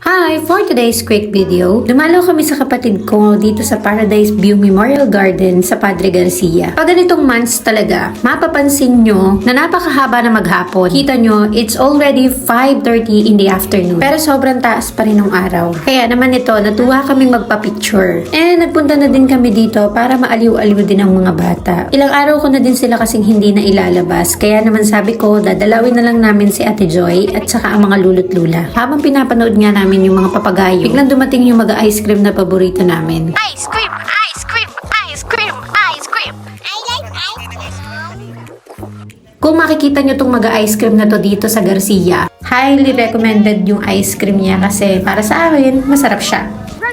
Hi! For today's quick video, dumalo kami sa kapatid ko dito sa Paradise View Memorial Garden sa Padre Garcia. Pag ganitong months talaga, mapapansin nyo na napakahaba na maghapon. Kita nyo, it's already 5:30 in the afternoon. Pero sobrang taas pa rin ng araw. Kaya naman ito, natuwa kaming magpa-picture. And nagpunta na din kami dito para maaliw-aliw din ang mga bata. Ilang araw ko na din sila kasing hindi na ilalabas. Kaya naman sabi ko, dadalawin na lang namin si Ate Joy at saka ang mga lulot lula. Habang pinapanood nga namin yung mga papagayo, biglang dumating yung mag-ice cream na paborito namin. Ice cream, ice cream, ice cream, ice cream. I like ice cream. Kung makikita nyo tong mag-ice cream na to dito sa Garcia, highly recommended yung ice cream niya kasi para sa akin, masarap siya.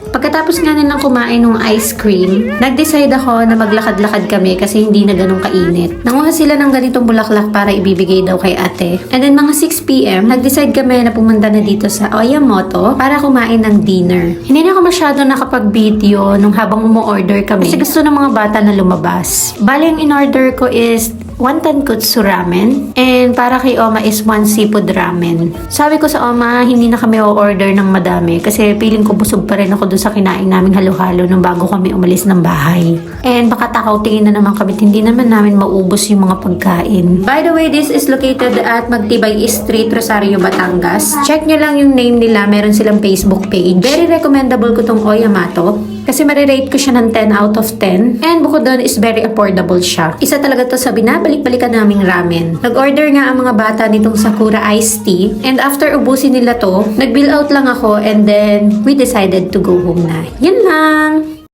Pagkatapos nga nilang kumain ng ice cream, nag-decide ako na maglakad-lakad kami kasi hindi na ganun kainit. Nanguha sila ng ganitong bulaklak para ibibigay daw kay ate. And then mga 6 PM, nag-decide kami na pumunta na dito sa Oyamoto para kumain ng dinner. Hindi na ako masyado nakapag-video nung habang umu-order kami kasi gusto ng mga bata na lumabas. Bali, ang in-order ko is wonton kutsu ramen and para kay Oma is 1 seafood ramen. Sabi ko sa Oma, hindi na kami o-order ng madami kasi feeling ko busog pa rin ako doon sa kinain naming halo-halo nung bago kami umalis ng bahay. And baka takaw tingin na naman kami, hindi naman namin maubos yung mga pagkain. By the way, this is located at Magtibay Street, Rosario, Batangas. Check nyo lang yung name nila, meron silang Facebook page. Very recommendable ko tong Oyamato kasi marirate ko siya ng 10 out of 10. And bukod doon is very affordable siya. Isa talaga to sa binabalik-balikan naming ramen. Nag-order nga ang mga bata nitong Sakura iced tea. And after ubusin nila to, nag-bill out lang ako and then we decided to go home na. Yan lang!